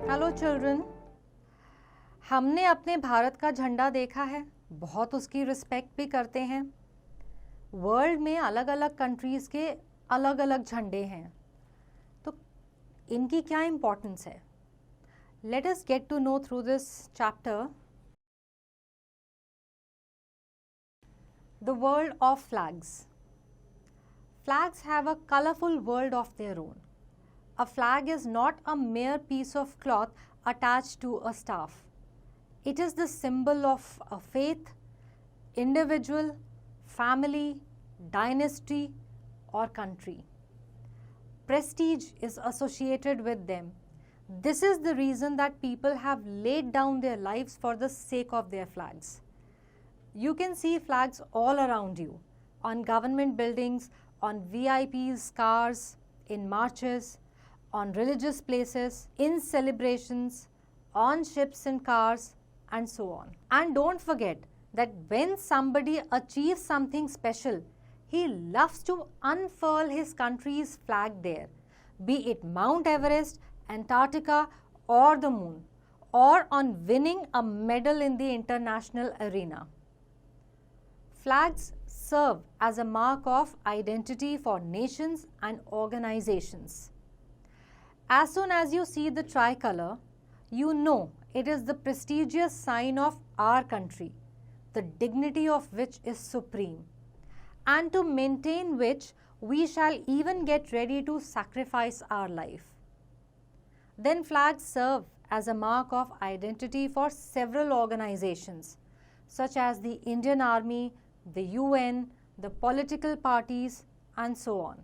Hello children, हमने अपने भारत का झंडा देखा है, बहुत उसकी रिस्पेक्ट भी करते हैं। वर्ल्ड में अलग अलग कंट्रीज़ के अलग अलग झंडे हैं, तो इनकी क्या इम्पोर्टेंस है? Let us get to know through this chapter the world of flags. Flags have a colorful world of their own. A flag is not a mere piece of cloth attached to a staff. It is the symbol of a faith, individual, family, dynasty, or country. Prestige is associated with them. This is the reason that people have laid down their lives for the sake of their flags. You can see flags all around you, on government buildings, on VIPs' cars, in marches, on religious places, in celebrations, on ships and cars, and so on. And don't forget that when somebody achieves something special, he loves to unfurl his country's flag there, be it Mount Everest, Antarctica, or the moon, or on winning a medal in the international arena. Flags serve as a mark of identity for nations and organizations. As soon as you see the tricolor, you know it is the prestigious sign of our country, the dignity of which is supreme, and to maintain which we shall even get ready to sacrifice our life. Then flags serve as a mark of identity for several organizations, such as the Indian Army, the UN, the political parties, and so on.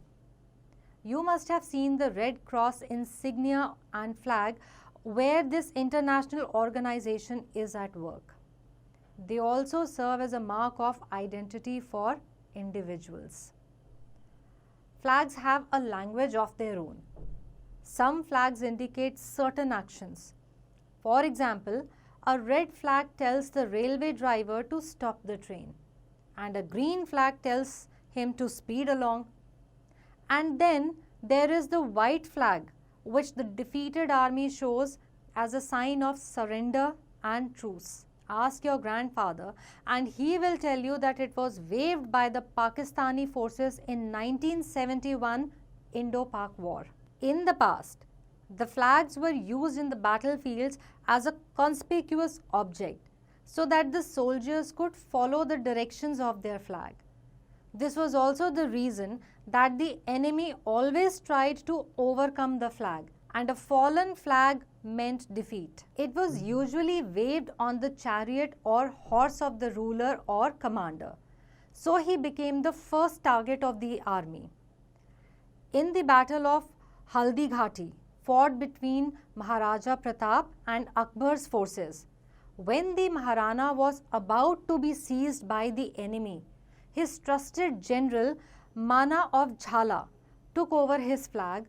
You must have seen the Red Cross insignia and flag where this international organization is at work. They also serve as a mark of identity for individuals. Flags have a language of their own. Some flags indicate certain actions. For example, a red flag tells the railway driver to stop the train, and a green flag tells him to speed along. And then there is the white flag, which the defeated army shows as a sign of surrender and truce. Ask your grandfather and he will tell you that it was waved by the Pakistani forces in 1971 Indo-Pak War. In the past, the flags were used in the battlefields as a conspicuous object, so that the soldiers could follow the directions of their flag. This was also the reason that the enemy always tried to overcome the flag, and a fallen flag meant defeat. It was usually waved on the chariot or horse of the ruler or commander, so he became the first target of the army. In the Battle of Haldi Ghati, fought between Maharaja Pratap and Akbar's forces, when the Maharana was about to be seized by the enemy, his trusted general Mana of Jhala took over his flag,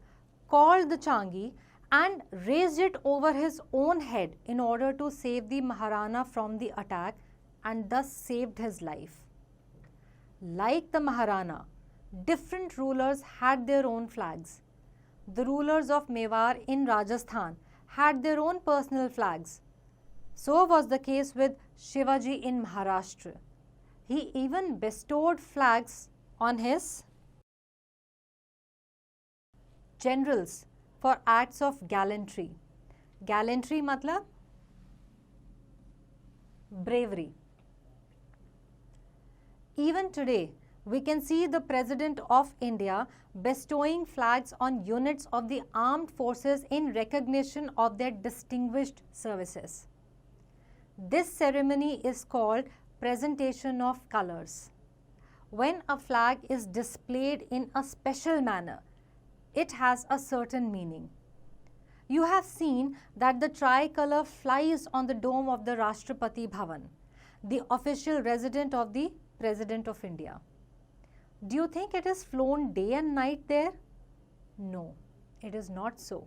called the Changi, and raised it over his own head in order to save the Maharana from the attack, and thus saved his life. Like the Maharana, different rulers had their own flags. The rulers of Mewar in Rajasthan had their own personal flags. So was the case with Shivaji in Maharashtra. He even bestowed flags on his generals for acts of gallantry. Gallantry matlab bravery. Even today, we can see the President of India bestowing flags on units of the armed forces in recognition of their distinguished services. This ceremony is called presentation of colors. When a flag is displayed in a special manner, it has a certain meaning. You have seen that the tricolor flies on the dome of the Rashtrapati Bhavan, the official residence of the President of India. Do you think it is flown day and night there? No, it is not so.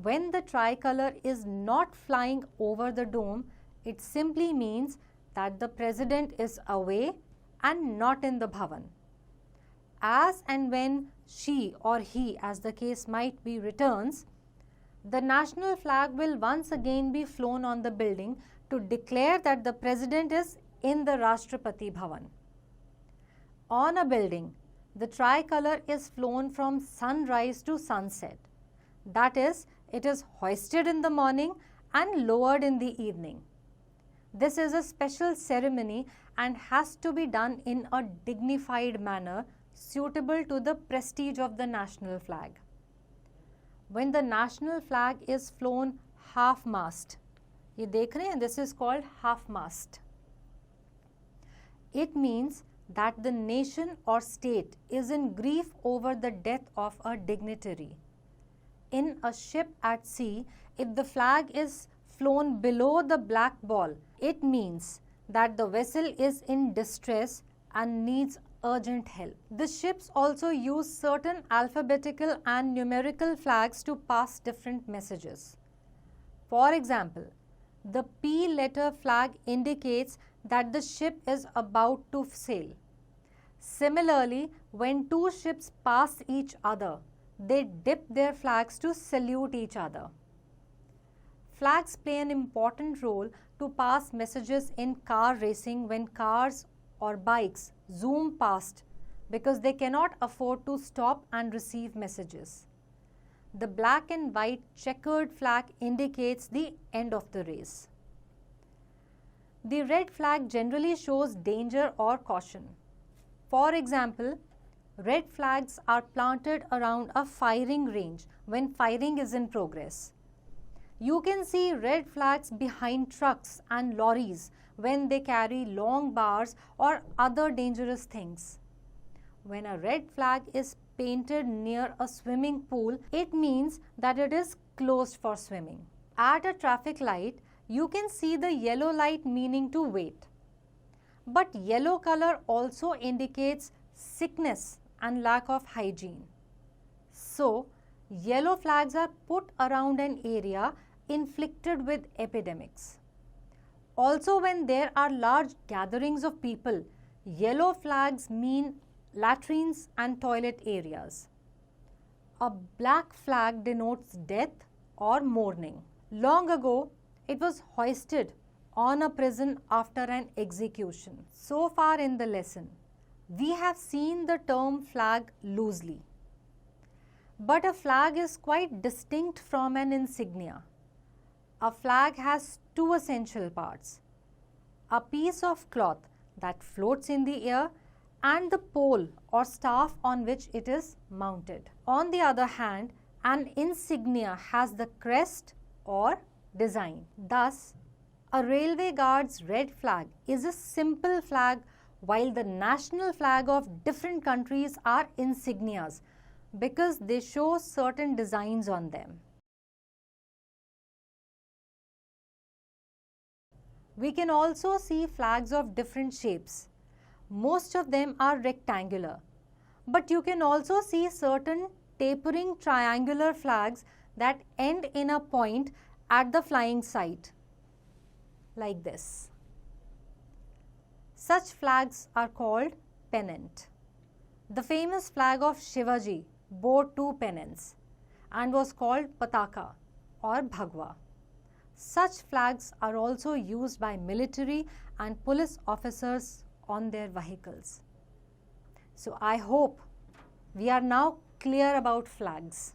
When the tricolor is not flying over the dome, it simply means that the president is away and not in the Bhavan. As and when she or he, as the case might be, returns, The national flag will once again be flown on the building to declare that the president is in the Rashtrapati Bhavan. On a building, the tricolor is flown from sunrise to sunset. That is, it is hoisted in the morning and lowered in the evening. This is a special ceremony and has to be done in a dignified manner suitable to the prestige of the national flag. When the national flag is flown half-mast, ये देख रहे हैं, this is called half-mast. It means that the nation or state is in grief over the death of a dignitary. In a ship at sea, if the flag is flown below the black ball, it means that the vessel is in distress and needs urgent help. The ships also use certain alphabetical and numerical flags to pass different messages. For example, the P letter flag indicates that the ship is about to sail. Similarly, when two ships pass each other, they dip their flags to salute each other. Flags play an important role to pass messages in car racing when cars or bikes zoom past because they cannot afford to stop and receive messages. The black and white checkered flag indicates the end of the race. The red flag generally shows danger or caution. For example, red flags are planted around a firing range when firing is in progress. You can see red flags behind trucks and lorries when they carry long bars or other dangerous things. When a red flag is painted near a swimming pool, it means that it is closed for swimming. At a traffic light, you can see the yellow light meaning to wait. But yellow color also indicates sickness and lack of hygiene. So, yellow flags are put around an area inflicted with epidemics. Also, when there are large gatherings of people, yellow flags mean latrines and toilet areas. A black flag denotes death or mourning. Long ago, it was hoisted on a prison after an execution. So far in the lesson, we have seen the term flag loosely. But a flag is quite distinct from an insignia. A flag has two essential parts: a piece of cloth that floats in the air and the pole or staff on which it is mounted. On the other hand, an insignia has the crest or design. Thus, a railway guard's red flag is a simple flag, while the national flag of different countries are insignias because they show certain designs on them. We can also see flags of different shapes. Most of them are rectangular, but you can also see certain tapering triangular flags that end in a point at the flying site, like this. Such flags are called pennant. The famous flag of Shivaji bore two pennants and was called Pataka or Bhagwa. Such flags are also used by military and police officers on their vehicles. So I hope we are now clear about flags.